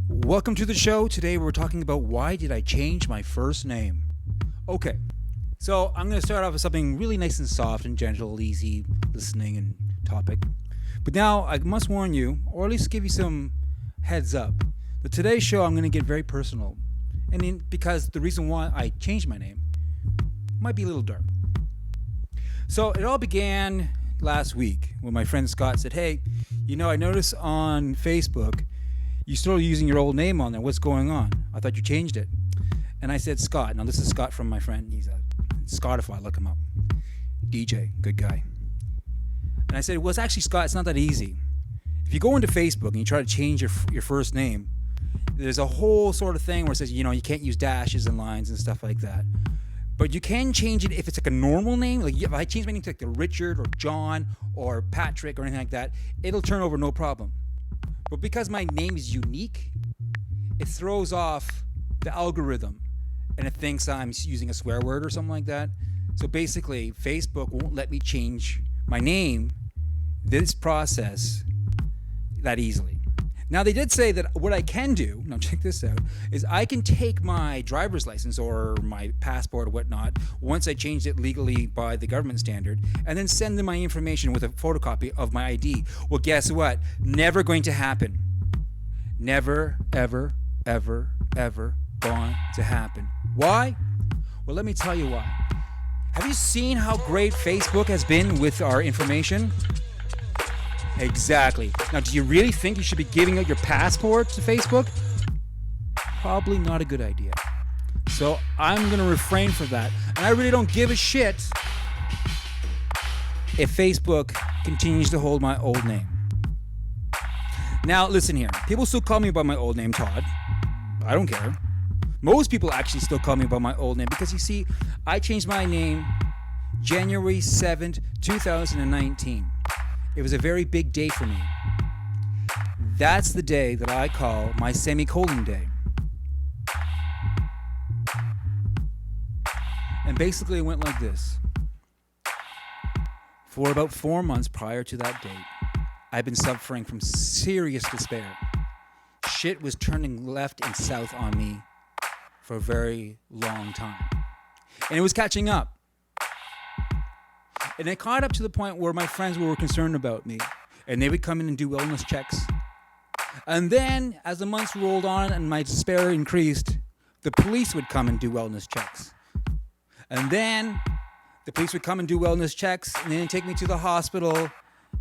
Welcome to the show. Today we're talking about why did I change my first name? Okay, so I'm going to start off with something really nice and soft and gentle, easy listening and topic. But now I must warn you, or at least give you some heads up, that today's show I'm going to get very personal. Because the reason why I changed my name might be a little dark. So it all began last week when my friend Scott said, hey, I noticed on Facebook you're still using your old name on there. What's going on? I thought you changed it. And I said, Scott. Now, this is Scott from my friend. He's a Scottify. Look him up. DJ. Good guy. And I said, well, it's actually, Scott, it's not that easy. If you go into Facebook and you try to change your first name, there's a whole sort of thing where it says, you can't use dashes and lines and stuff like that. But you can change it if it's like a normal name. Like if I change my name to like Richard or John or Patrick or anything like that, it'll turn over no problem. But because my name is unique, it throws off the algorithm and it thinks I'm using a swear word or something like that. So basically, Facebook won't let me change my name, this process, that easily. Now, they did say that what I can do, now check this out, is I can take my driver's license or my passport or whatnot, once I changed it legally by the government standard, and then send them my information with a photocopy of my ID. Well, guess what? Never going to happen. Never, ever, ever, ever going to happen. Why? Well, let me tell you why. Have you seen how great Facebook has been with our information? Exactly. Now, do you really think you should be giving out your passport to Facebook? Probably not a good idea. So I'm going to refrain from that. And I really don't give a shit if Facebook continues to hold my old name. Now, listen here. People still call me by my old name, Todd. I don't care. Most people actually still call me by my old name because, you see, I changed my name January 7th, 2019. It was a very big day for me. That's the day that I call my semicolon day. And basically it went like this. For about 4 months prior to that date, I've been suffering from serious despair. Shit was turning left and south on me for a very long time. And it was catching up. And it caught up to the point where my friends were concerned about me. And they would come in and do wellness checks. And then, as the months rolled on and my despair increased, the police would come and do wellness checks. And then, the police would come and do wellness checks, and then take me to the hospital,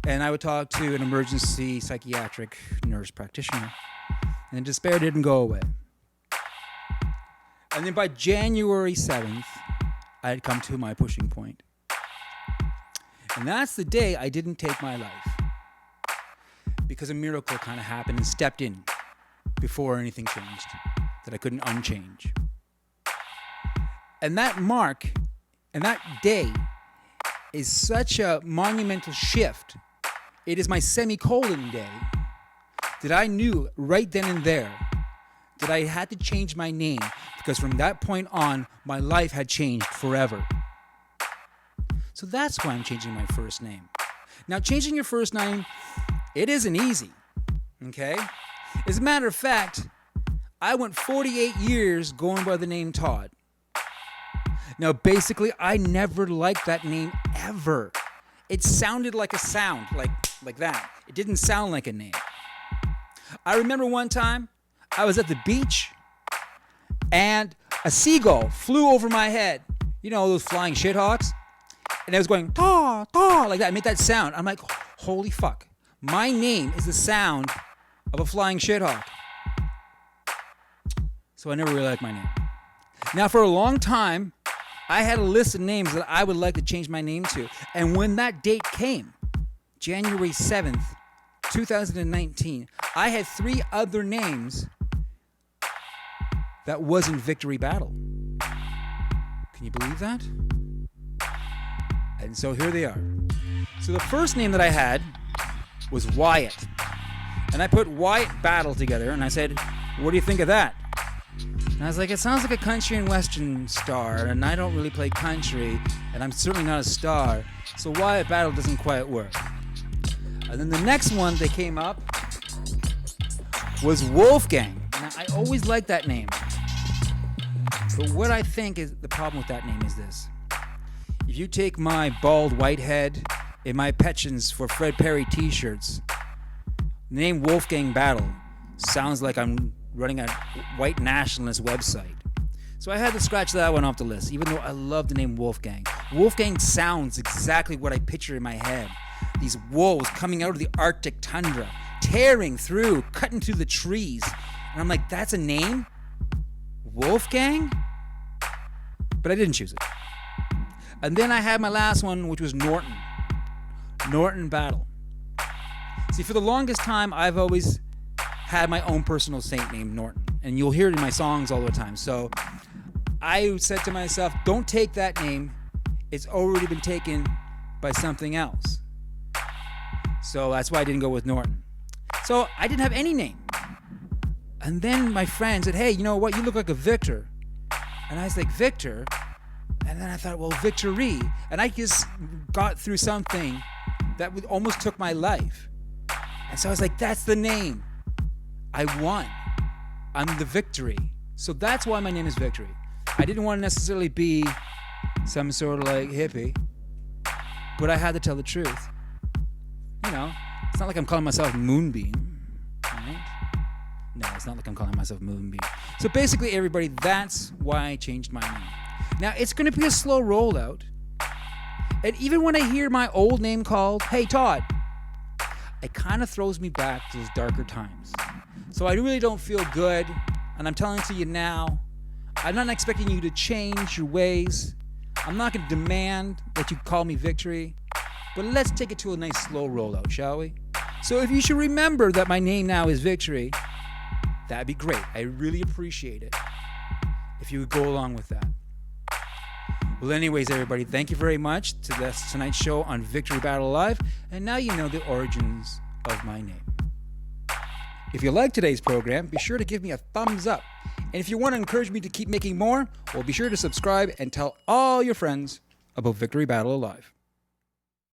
and I would talk to an emergency psychiatric nurse practitioner. And the despair didn't go away. And then by January 7th, I had come to my pushing point. And that's the day I didn't take my life. Because a miracle kind of happened and stepped in before anything changed that I couldn't unchange. And that mark and that day is such a monumental shift. It is my semicolon day that I knew right then and there that I had to change my name, because from that point on, my life had changed forever. So that's why I'm changing my first name. Now, changing your first name, it isn't easy, okay? As a matter of fact, I went 48 years going by the name Todd. Now, basically, I never liked that name ever. It sounded like a sound, like that. It didn't sound like a name. I remember one time, I was at the beach, and a seagull flew over my head. You know, those flying shithawks? And I was going, taw, taw, like that. I made that sound. I'm like, holy fuck. My name is the sound of a flying shithawk. So I never really liked my name. Now, for a long time, I had a list of names that I would like to change my name to. And when that date came, January 7th, 2019, I had 3 other names that wasn't Victory Battle. Can you believe that? And so here they are. So the first name that I had was Wyatt. And I put Wyatt Battle together, and I said, what do you think of that? And I was like, it sounds like a country and western star, and I don't really play country, and I'm certainly not a star, so Wyatt Battle doesn't quite work. And then the next one that came up was Wolfgang. Now, I always liked that name. But what I think is the problem with that name is this. If you take my bald white head and my penchants for Fred Perry t-shirts, the name Wolfgang Battle sounds like I'm running a white nationalist website. So I had to scratch that one off the list, even though I love the name Wolfgang. Wolfgang sounds exactly what I picture in my head. These wolves coming out of the Arctic tundra, tearing through, cutting through the trees. And I'm like, that's a name? Wolfgang? But I didn't choose it. And then I had my last one, which was Norton. Norton Battle. See, for the longest time, I've always had my own personal saint named Norton. And you'll hear it in my songs all the time. So I said to myself, don't take that name. It's already been taken by something else. So that's why I didn't go with Norton. So I didn't have any name. And then my friend said, hey, you know what? You look like a Victor. And I was like, Victor? And then I thought, well, Victory. And I just got through something that almost took my life. And so I was like, that's the name. I won. I'm the Victory. So that's why my name is Victory. I didn't want to necessarily be some sort of like hippie, but I had to tell the truth. You know, it's not like I'm calling myself Moonbeam, right? No, it's not like I'm calling myself Moonbeam. So basically, everybody, that's why I changed my name. Now, it's going to be a slow rollout. And even when I hear my old name called, hey, Todd, it kind of throws me back to those darker times. So I really don't feel good. And I'm telling it to you now, I'm not expecting you to change your ways. I'm not going to demand that you call me Victory. But let's take it to a nice slow rollout, shall we? So if you should remember that my name now is Victory, that'd be great. I really appreciate it if you would go along with that. Well, anyways, everybody, thank you very much to tonight's show on Victory Battle Live. And now you know the origins of my name. If you like today's program, be sure to give me a thumbs up. And if you want to encourage me to keep making more, well, be sure to subscribe and tell all your friends about Victory Battle Alive.